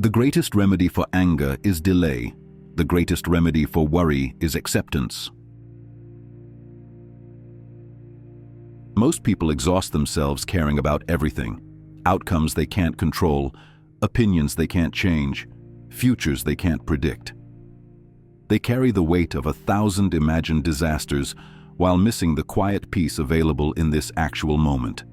The greatest remedy for anger is delay. The greatest remedy for worry is acceptance. Most people exhaust themselves caring about everything: outcomes they can't control, opinions they can't change, futures they can't predict. They carry the weight of 1,000 imagined disasters while missing the quiet peace available in this actual moment.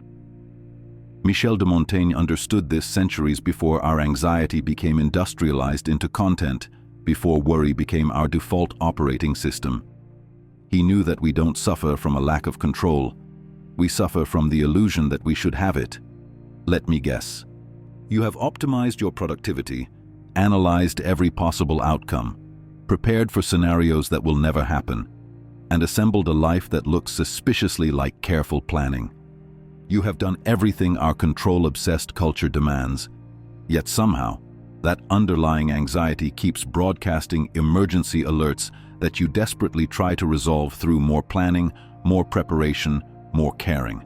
Michel de Montaigne understood this centuries before our anxiety became industrialized into content, before worry became our default operating system. He knew that we don't suffer from a lack of control. We suffer from the illusion that we should have it. Let me guess. You have optimized your productivity, analyzed every possible outcome, prepared for scenarios that will never happen, and assembled a life that looks suspiciously like careful planning. You have done everything our control-obsessed culture demands, yet somehow, that underlying anxiety keeps broadcasting emergency alerts that you desperately try to resolve through more planning, more preparation, more caring.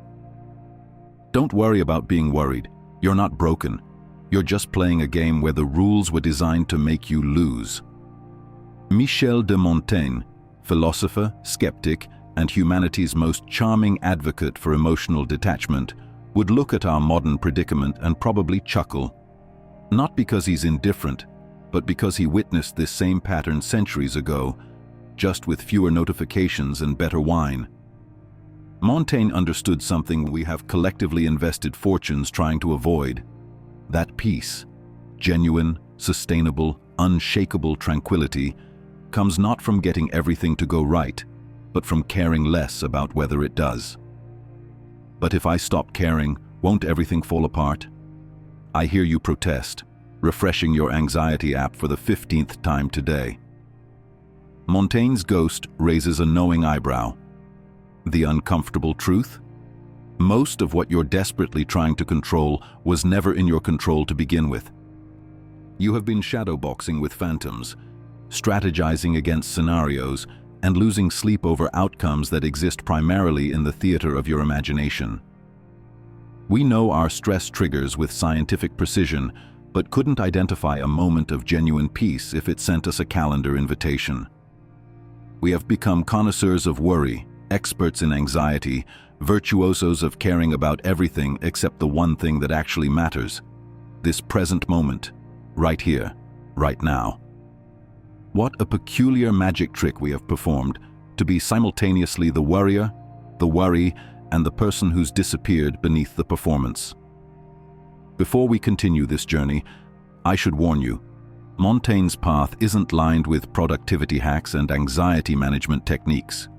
Don't worry about being worried. You're not broken. You're just playing a game where the rules were designed to make you lose. Michel de Montaigne, philosopher, skeptic, and humanity's most charming advocate for emotional detachment, would look at our modern predicament and probably chuckle. Not because he's indifferent, but because he witnessed this same pattern centuries ago, just with fewer notifications and better wine. Montaigne understood something we have collectively invested fortunes trying to avoid: that peace, genuine, sustainable, unshakable tranquility, comes not from getting everything to go right, but from caring less about whether it does. But if I stop caring, won't everything fall apart? I hear you protest, refreshing your anxiety app for the 15th time today. Montaigne's ghost raises a knowing eyebrow. The uncomfortable truth? Most of what you're desperately trying to control was never in your control to begin with. You have been shadowboxing with phantoms, strategizing against scenarios, and losing sleep over outcomes that exist primarily in the theater of your imagination. We know our stress triggers with scientific precision, but couldn't identify a moment of genuine peace if it sent us a calendar invitation. We have become connoisseurs of worry, experts in anxiety, virtuosos of caring about everything except the one thing that actually matters: this present moment, right here, right now. What a peculiar magic trick we have performed, to be simultaneously the worrier, the worry, and the person who's disappeared beneath the performance. Before we continue this journey, I should warn you, Montaigne's path isn't lined with productivity hacks and anxiety management techniques.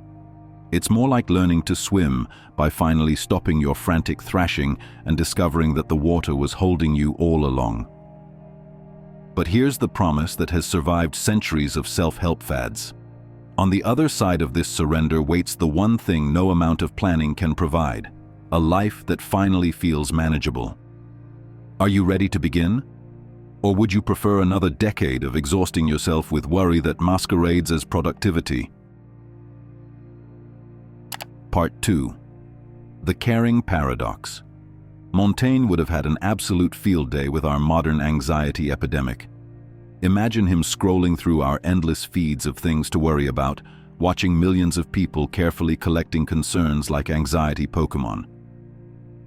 It's more like learning to swim by finally stopping your frantic thrashing and discovering that the water was holding you all along. But here's the promise that has survived centuries of self-help fads. On the other side of this surrender waits the one thing no amount of planning can provide: a life that finally feels manageable. Are you ready to begin? Or would you prefer another decade of exhausting yourself with worry that masquerades as productivity? Part 2. The Caring Paradox. Montaigne would have had an absolute field day with our modern anxiety epidemic. Imagine him scrolling through our endless feeds of things to worry about, watching millions of people carefully collecting concerns like anxiety Pokemon.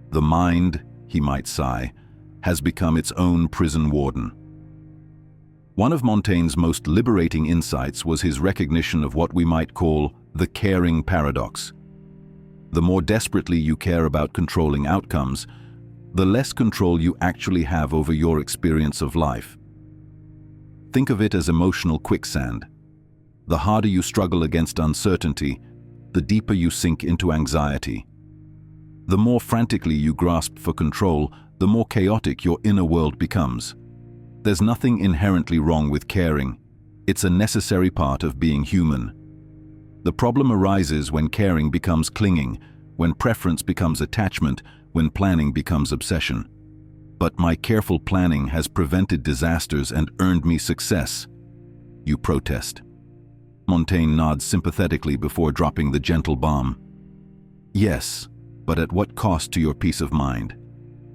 The mind, he might sigh, has become its own prison warden. One of Montaigne's most liberating insights was his recognition of what we might call the caring paradox. The more desperately you care about controlling outcomes, the less control you actually have over your experience of life. Think of it as emotional quicksand. The harder you struggle against uncertainty, the deeper you sink into anxiety. The more frantically you grasp for control, the more chaotic your inner world becomes. There's nothing inherently wrong with caring. It's a necessary part of being human. The problem arises when caring becomes clinging, when preference becomes attachment, when planning becomes obsession. But my careful planning has prevented disasters and earned me success, you protest. Montaigne nods sympathetically before dropping the gentle bomb. Yes, but at what cost to your peace of mind?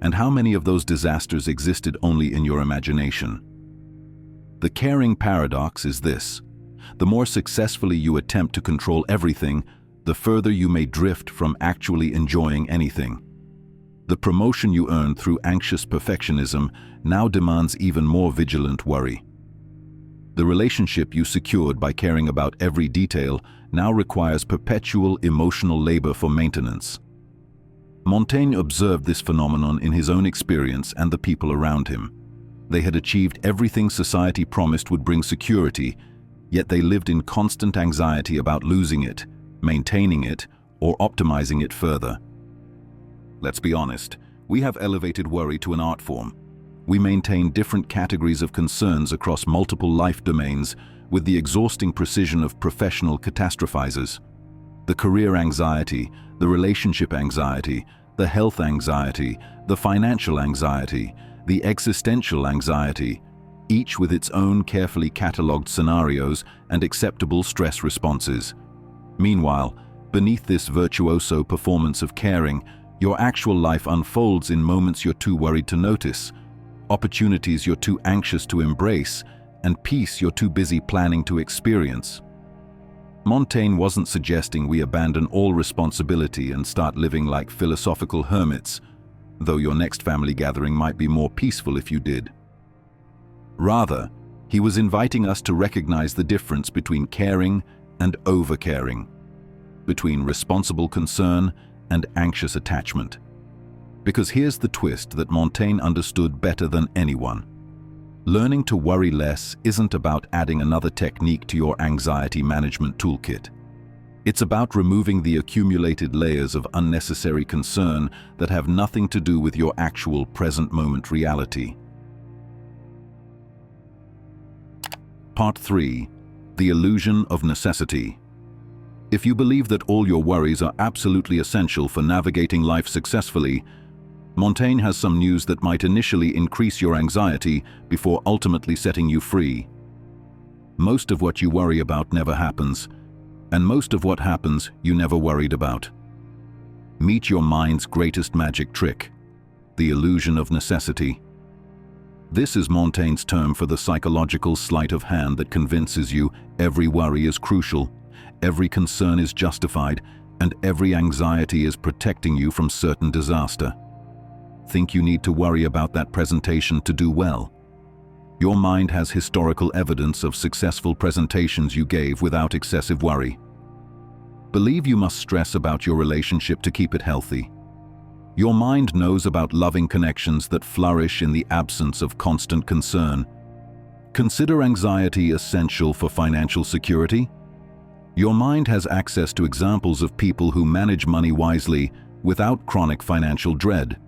And how many of those disasters existed only in your imagination? The caring paradox is this: the more successfully you attempt to control everything, the further you may drift from actually enjoying anything. The promotion you earned through anxious perfectionism now demands even more vigilant worry. The relationship you secured by caring about every detail now requires perpetual emotional labor for maintenance. Montaigne observed this phenomenon in his own experience and the people around him. They had achieved everything society promised would bring security, yet they lived in constant anxiety about losing it, maintaining it, or optimizing it further. Let's be honest, we have elevated worry to an art form. We maintain different categories of concerns across multiple life domains with the exhausting precision of professional catastrophizers. The career anxiety, the relationship anxiety, the health anxiety, the financial anxiety, the existential anxiety, each with its own carefully catalogued scenarios and acceptable stress responses. Meanwhile, beneath this virtuoso performance of caring, your actual life unfolds in moments you're too worried to notice, opportunities you're too anxious to embrace, and peace you're too busy planning to experience. Montaigne wasn't suggesting we abandon all responsibility and start living like philosophical hermits, though your next family gathering might be more peaceful if you did. Rather, he was inviting us to recognize the difference between caring and over-caring, between responsible concern and anxious attachment. Because here's the twist that Montaigne understood better than anyone. Learning to worry less isn't about adding another technique to your anxiety management toolkit. It's about removing the accumulated layers of unnecessary concern that have nothing to do with your actual present moment reality. Part 3. The illusion of necessity. If you believe that all your worries are absolutely essential for navigating life successfully, Montaigne has some news that might initially increase your anxiety before ultimately setting you free. Most of what you worry about never happens, and most of what happens you never worried about. Meet your mind's greatest magic trick, the illusion of necessity. This is Montaigne's term for the psychological sleight of hand that convinces you every worry is crucial, every concern is justified, and every anxiety is protecting you from certain disaster. Think you need to worry about that presentation to do well? Your mind has historical evidence of successful presentations you gave without excessive worry. Believe you must stress about your relationship to keep it healthy. Your mind knows about loving connections that flourish in the absence of constant concern. Consider anxiety essential for financial security? Your mind has access to examples of people who manage money wisely without chronic financial dread.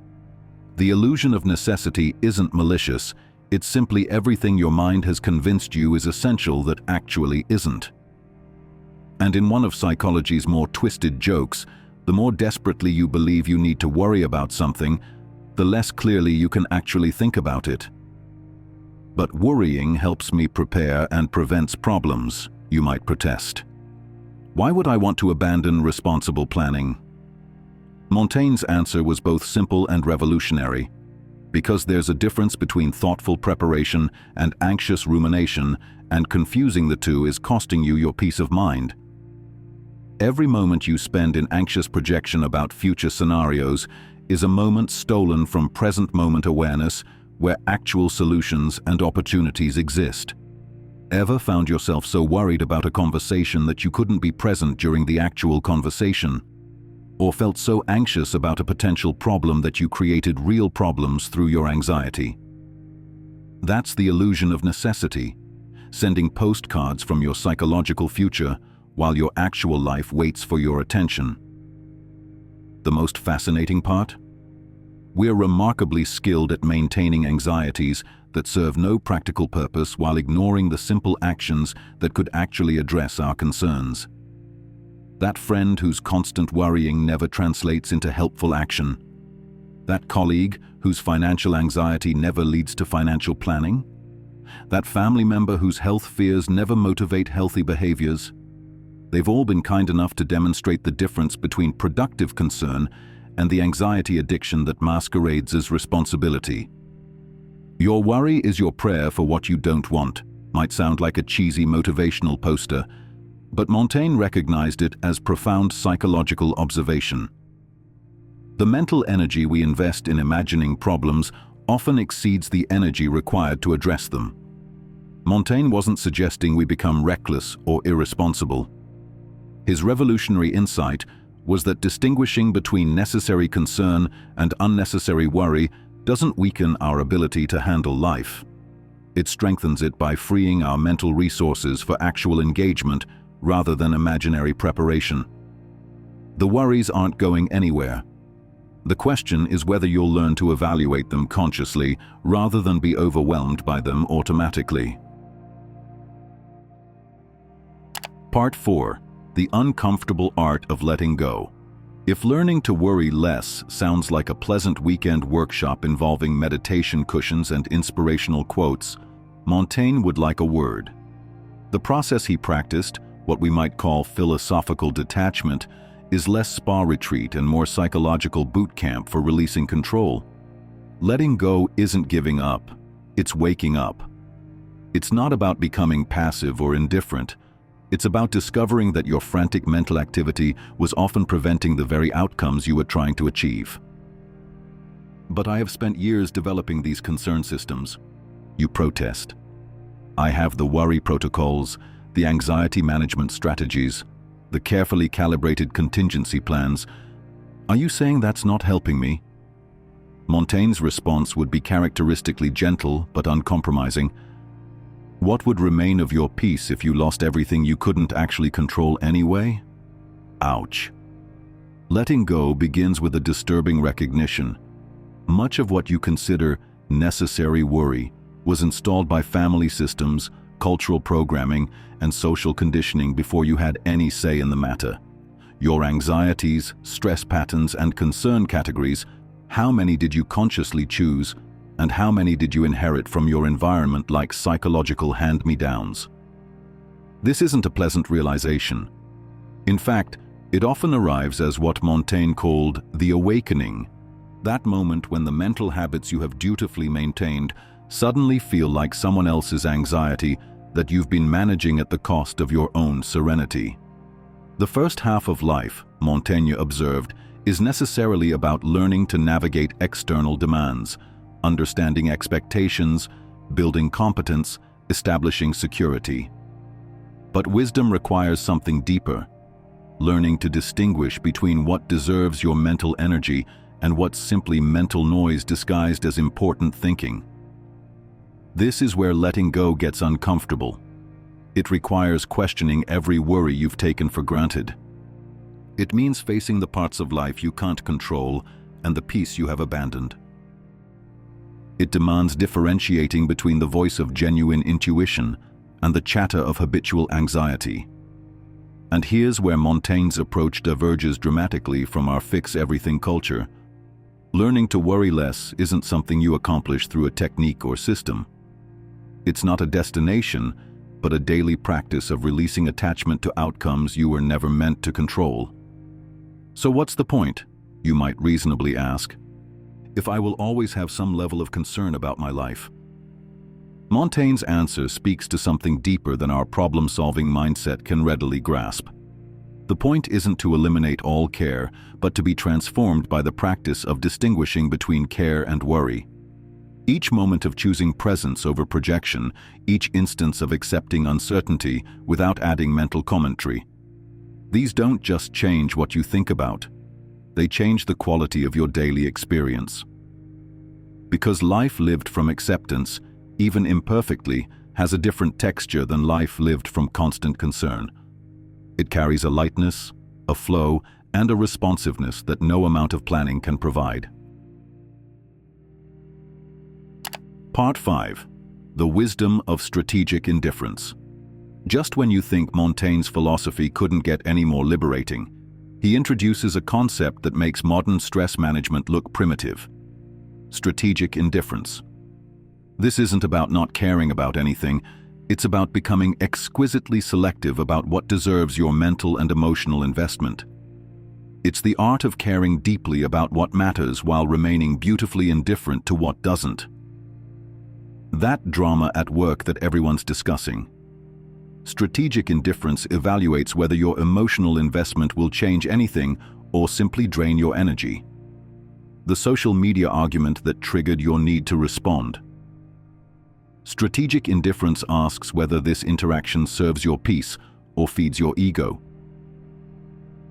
The illusion of necessity isn't malicious, it's simply everything your mind has convinced you is essential that actually isn't. And in one of psychology's more twisted jokes, the more desperately you believe you need to worry about something, the less clearly you can actually think about it. But worrying helps me prepare and prevents problems, you might protest. Why would I want to abandon responsible planning? Montaigne's answer was both simple and revolutionary. Because there's a difference between thoughtful preparation and anxious rumination, and confusing the two is costing you your peace of mind. Every moment you spend in anxious projection about future scenarios is a moment stolen from present moment awareness where actual solutions and opportunities exist. Ever found yourself so worried about a conversation that you couldn't be present during the actual conversation? Or felt so anxious about a potential problem that you created real problems through your anxiety? That's the illusion of necessity, sending postcards from your psychological future while your actual life waits for your attention. The most fascinating part? We're remarkably skilled at maintaining anxieties that serve no practical purpose while ignoring the simple actions that could actually address our concerns. That friend whose constant worrying never translates into helpful action. That colleague whose financial anxiety never leads to financial planning. That family member whose health fears never motivate healthy behaviors. They've all been kind enough to demonstrate the difference between productive concern and the anxiety addiction that masquerades as responsibility. Your worry is your prayer for what you don't want, might sound like a cheesy motivational poster, but Montaigne recognized it as profound psychological observation. The mental energy we invest in imagining problems often exceeds the energy required to address them. Montaigne wasn't suggesting we become reckless or irresponsible. His revolutionary insight was that distinguishing between necessary concern and unnecessary worry doesn't weaken our ability to handle life. It strengthens it by freeing our mental resources for actual engagement rather than imaginary preparation. The worries aren't going anywhere. The question is whether you'll learn to evaluate them consciously rather than be overwhelmed by them automatically. Part 4. The uncomfortable art of letting go. If learning to worry less sounds like a pleasant weekend workshop involving meditation cushions and inspirational quotes, Montaigne would like a word. The process he practiced, what we might call philosophical detachment, is less spa retreat and more psychological boot camp for releasing control. Letting go isn't giving up, it's waking up. It's not about becoming passive or indifferent. It's about discovering that your frantic mental activity was often preventing the very outcomes you were trying to achieve. But I have spent years developing these concern systems. You protest. I have the worry protocols, the anxiety management strategies, the carefully calibrated contingency plans. Are you saying that's not helping me? Montaigne's response would be characteristically gentle but uncompromising. What would remain of your peace if you lost everything you couldn't actually control anyway? Ouch. Letting go begins with a disturbing recognition. Much of what you consider necessary worry was installed by family systems, cultural programming, and social conditioning before you had any say in the matter. Your anxieties, stress patterns, and concern categories, how many did you consciously choose, and how many did you inherit from your environment like psychological hand-me-downs? This isn't a pleasant realization. In fact, it often arrives as what Montaigne called the awakening, that moment when the mental habits you have dutifully maintained suddenly feel like someone else's anxiety that you've been managing at the cost of your own serenity. The first half of life, Montaigne observed, is necessarily about learning to navigate external demands, understanding expectations, building competence, establishing security. But wisdom requires something deeper, learning to distinguish between what deserves your mental energy and what's simply mental noise disguised as important thinking. This is where letting go gets uncomfortable. It requires questioning every worry you've taken for granted. It means facing the parts of life you can't control and the peace you have abandoned. It demands differentiating between the voice of genuine intuition and the chatter of habitual anxiety. And here's where Montaigne's approach diverges dramatically from our fix-everything culture. Learning to worry less isn't something you accomplish through a technique or system. It's not a destination, but a daily practice of releasing attachment to outcomes you were never meant to control. So what's the point, you might reasonably ask, if I will always have some level of concern about my life? Montaigne's answer speaks to something deeper than our problem-solving mindset can readily grasp. The point isn't to eliminate all care, but to be transformed by the practice of distinguishing between care and worry. Each moment of choosing presence over projection, each instance of accepting uncertainty without adding mental commentary. These don't just change what you think about. They change the quality of your daily experience. Because life lived from acceptance, even imperfectly, has a different texture than life lived from constant concern. It carries a lightness, a flow, and a responsiveness that no amount of planning can provide. Part 5. The wisdom of strategic indifference. Just when you think Montaigne's philosophy couldn't get any more liberating, he introduces a concept that makes modern stress management look primitive: strategic indifference. This isn't about not caring about anything, it's about becoming exquisitely selective about what deserves your mental and emotional investment. It's the art of caring deeply about what matters while remaining beautifully indifferent to what doesn't. That drama at work that everyone's discussing. Strategic indifference evaluates whether your emotional investment will change anything or simply drain your energy. The social media argument that triggered your need to respond. Strategic indifference asks whether this interaction serves your peace or feeds your ego.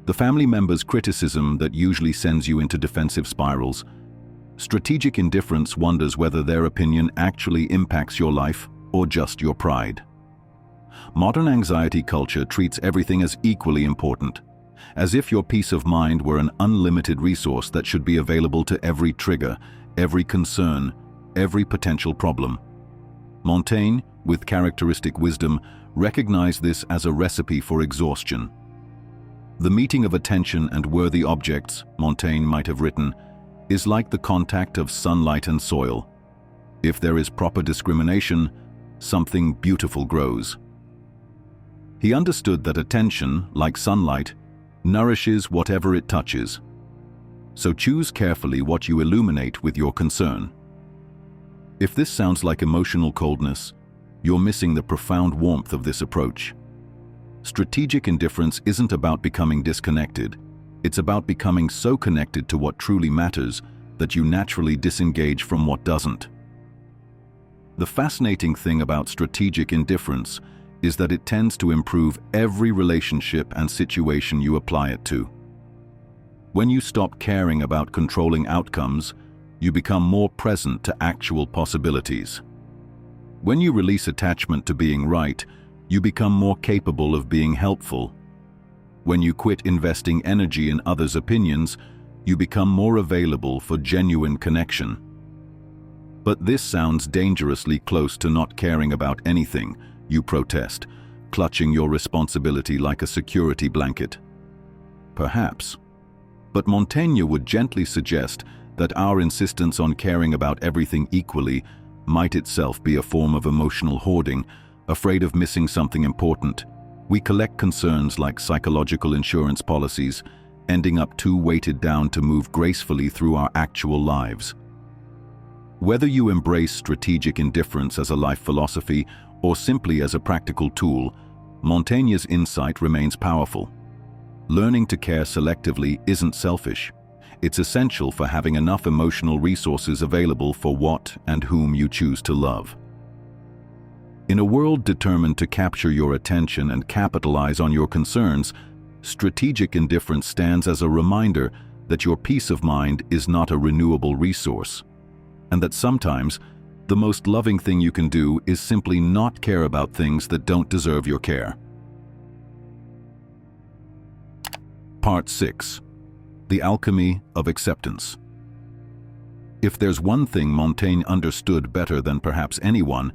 The family member's criticism that usually sends you into defensive spirals. Strategic indifference wonders whether their opinion actually impacts your life or just your pride. Modern anxiety culture treats everything as equally important, as if your peace of mind were an unlimited resource that should be available to every trigger, every concern, every potential problem. Montaigne, with characteristic wisdom, recognized this as a recipe for exhaustion. The meeting of attention and worthy objects, Montaigne might have written, is like the contact of sunlight and soil. If there is proper discrimination, something beautiful grows. He understood that attention, like sunlight, nourishes whatever it touches. So choose carefully what you illuminate with your concern. If this sounds like emotional coldness, you're missing the profound warmth of this approach. Strategic indifference isn't about becoming disconnected. It's about becoming so connected to what truly matters that you naturally disengage from what doesn't. The fascinating thing about strategic indifference is that it tends to improve every relationship and situation you apply it to. When you stop caring about controlling outcomes, you become more present to actual possibilities. When you release attachment to being right, you become more capable of being helpful. When you quit investing energy in others' opinions, you become more available for genuine connection. But this sounds dangerously close to not caring about anything, you protest, clutching your responsibility like a security blanket. Perhaps. But Montaigne would gently suggest that our insistence on caring about everything equally might itself be a form of emotional hoarding, afraid of missing something important. We collect concerns like psychological insurance policies, ending up too weighted down to move gracefully through our actual lives. Whether you embrace strategic indifference as a life philosophy or simply as a practical tool, Montaigne's insight remains powerful. Learning to care selectively isn't selfish. It's essential for having enough emotional resources available for what and whom you choose to love. In a world determined to capture your attention and capitalize on your concerns, strategic indifference stands as a reminder that your peace of mind is not a renewable resource, and that sometimes the most loving thing you can do is simply not care about things that don't deserve your care. Part 6. The Alchemy of Acceptance. If there's one thing Montaigne understood better than perhaps anyone,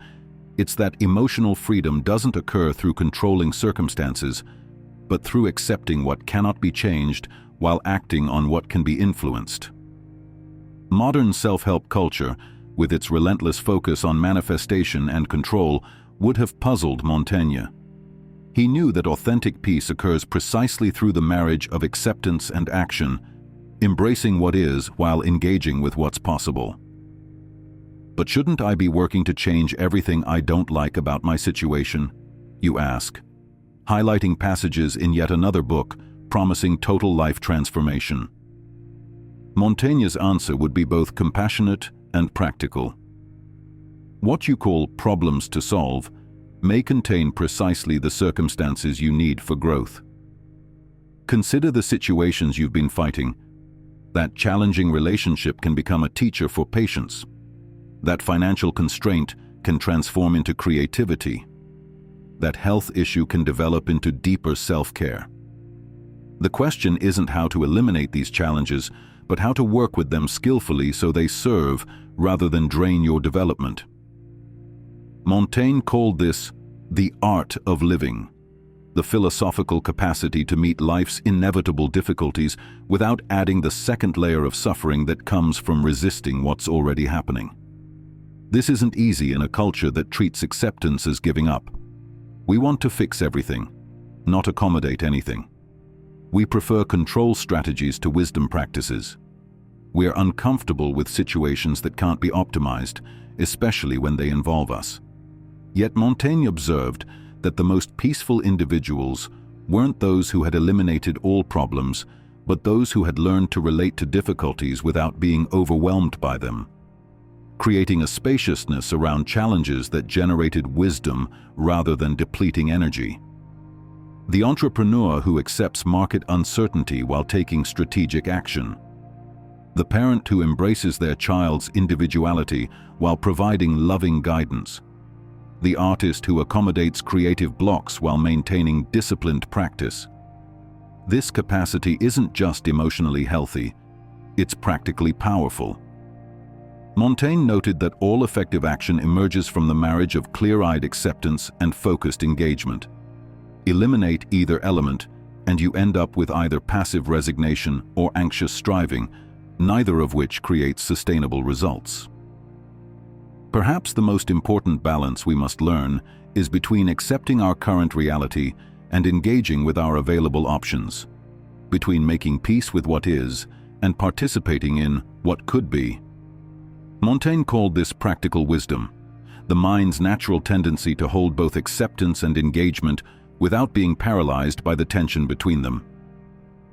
it's that emotional freedom doesn't occur through controlling circumstances, but through accepting what cannot be changed while acting on what can be influenced. Modern self-help culture, with its relentless focus on manifestation and control, would have puzzled Montaigne. He knew that authentic peace occurs precisely through the marriage of acceptance and action, embracing what is while engaging with what's possible. But shouldn't I be working to change everything I don't like about my situation? You ask, highlighting passages in yet another book promising total life transformation. Montaigne's answer would be both compassionate and practical. What you call problems to solve may contain precisely the circumstances you need for growth. Consider the situations you've been fighting. That challenging relationship can become a teacher for patience. That financial constraint can transform into creativity. That health issue can develop into deeper self-care. The question isn't how to eliminate these challenges, but how to work with them skillfully so they serve rather than drain your development. Montaigne called this the art of living, the philosophical capacity to meet life's inevitable difficulties without adding the second layer of suffering that comes from resisting what's already happening. This isn't easy in a culture that treats acceptance as giving up. We want to fix everything, not accommodate anything. We prefer control strategies to wisdom practices. We're uncomfortable with situations that can't be optimized, especially when they involve us. Yet Montaigne observed that the most peaceful individuals weren't those who had eliminated all problems, but those who had learned to relate to difficulties without being overwhelmed by them, creating a spaciousness around challenges that generated wisdom rather than depleting energy. The entrepreneur who accepts market uncertainty while taking strategic action. The parent who embraces their child's individuality while providing loving guidance. The artist who accommodates creative blocks while maintaining disciplined practice. This capacity isn't just emotionally healthy, it's practically powerful. Montaigne noted that all effective action emerges from the marriage of clear-eyed acceptance and focused engagement. Eliminate either element, and you end up with either passive resignation or anxious striving, neither of which creates sustainable results. Perhaps the most important balance we must learn is between accepting our current reality and engaging with our available options, between making peace with what is and participating in what could be. Montaigne called this practical wisdom, the mind's natural tendency to hold both acceptance and engagement without being paralyzed by the tension between them.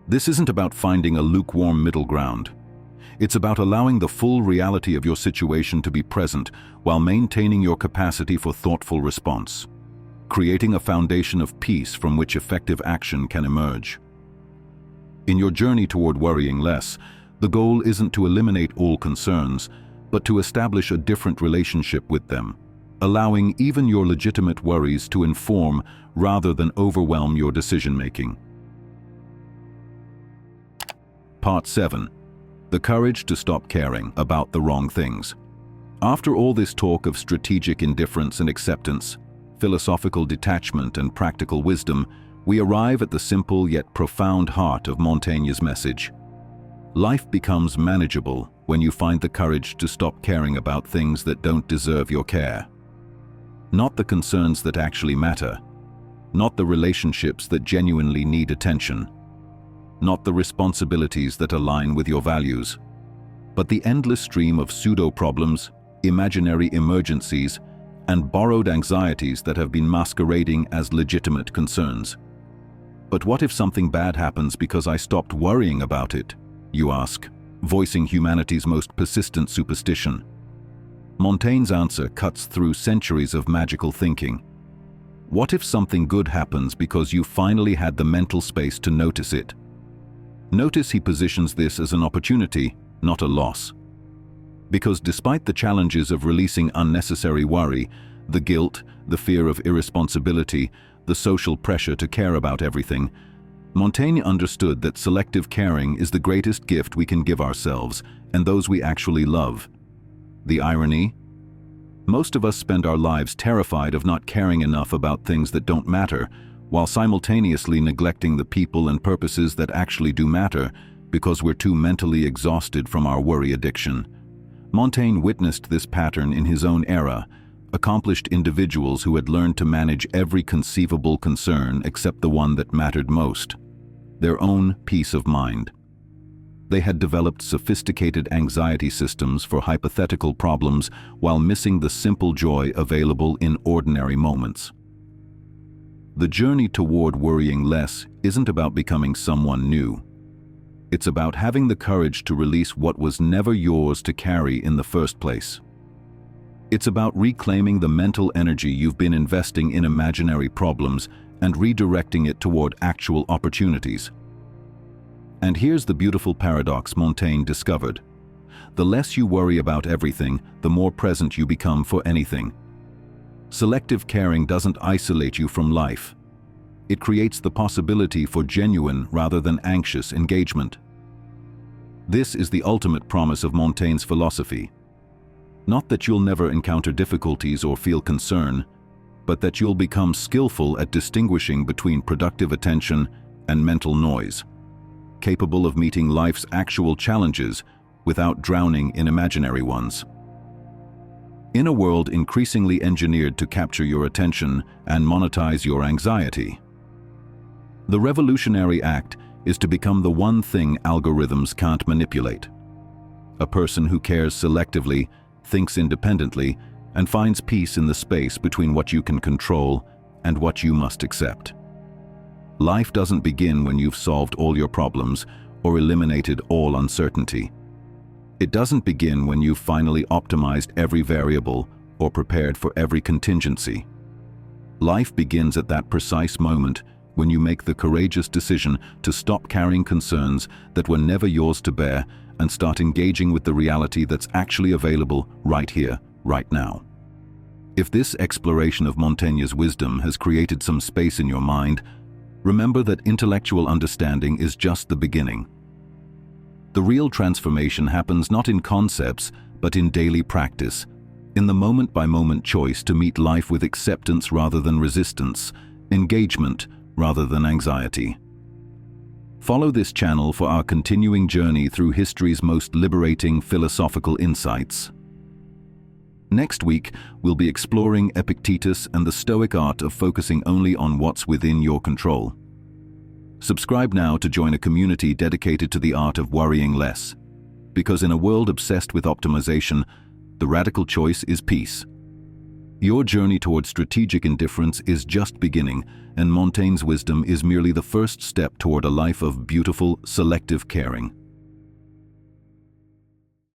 This isn't about finding a lukewarm middle ground. It's about allowing the full reality of your situation to be present while maintaining your capacity for thoughtful response, creating a foundation of peace from which effective action can emerge. In your journey toward worrying less, the goal isn't to eliminate all concerns, but to establish a different relationship with them, allowing even your legitimate worries to inform rather than overwhelm your decision-making. Part 7. The courage to stop caring about the wrong things. After all this talk of strategic indifference and acceptance, philosophical detachment and practical wisdom, we arrive at the simple yet profound heart of Montaigne's message. Life becomes manageable when you find the courage to stop caring about things that don't deserve your care. Not the concerns that actually matter, not the relationships that genuinely need attention, not the responsibilities that align with your values, but the endless stream of pseudo-problems, imaginary emergencies, and borrowed anxieties that have been masquerading as legitimate concerns. But what if something bad happens because I stopped worrying about it, you ask, voicing humanity's most persistent superstition. Montaigne's answer cuts through centuries of magical thinking. What if something good happens because you finally had the mental space to notice it? Notice he positions this as an opportunity, not a loss. Because despite the challenges of releasing unnecessary worry, the guilt, the fear of irresponsibility, the social pressure to care about everything, Montaigne understood that selective caring is the greatest gift we can give ourselves and those we actually love. The irony? Most of us spend our lives terrified of not caring enough about things that don't matter, while simultaneously neglecting the people and purposes that actually do matter because we're too mentally exhausted from our worry addiction. Montaigne witnessed this pattern in his own era, accomplished individuals who had learned to manage every conceivable concern except the one that mattered most, their own peace of mind. They had developed sophisticated anxiety systems for hypothetical problems while missing the simple joy available in ordinary moments. The journey toward worrying less isn't about becoming someone new. It's about having the courage to release what was never yours to carry in the first place. It's about reclaiming the mental energy you've been investing in imaginary problems and redirecting it toward actual opportunities. And here's the beautiful paradox Montaigne discovered. The less you worry about everything, the more present you become for anything. Selective caring doesn't isolate you from life. It creates the possibility for genuine rather than anxious engagement. This is the ultimate promise of Montaigne's philosophy. Not that you'll never encounter difficulties or feel concern, but that you'll become skillful at distinguishing between productive attention and mental noise, capable of meeting life's actual challenges without drowning in imaginary ones. In a world increasingly engineered to capture your attention and monetize your anxiety, the revolutionary act is to become the one thing algorithms can't manipulate: a person who cares selectively, thinks independently, and finds peace in the space between what you can control and what you must accept. Life doesn't begin when you've solved all your problems or eliminated all uncertainty. It doesn't begin when you've finally optimized every variable or prepared for every contingency. Life begins at that precise moment when you make the courageous decision to stop carrying concerns that were never yours to bear and start engaging with the reality that's actually available right here, right now. If this exploration of Montaigne's wisdom has created some space in your mind, remember that intellectual understanding is just the beginning. The real transformation happens not in concepts, but in daily practice, in the moment-by-moment choice to meet life with acceptance rather than resistance, engagement rather than anxiety. Follow this channel for our continuing journey through history's most liberating philosophical insights. Next week, we'll be exploring Epictetus and the Stoic art of focusing only on what's within your control. Subscribe now to join a community dedicated to the art of worrying less. Because in a world obsessed with optimization, the radical choice is peace. Your journey toward strategic indifference is just beginning, and Montaigne's wisdom is merely the first step toward a life of beautiful, selective caring.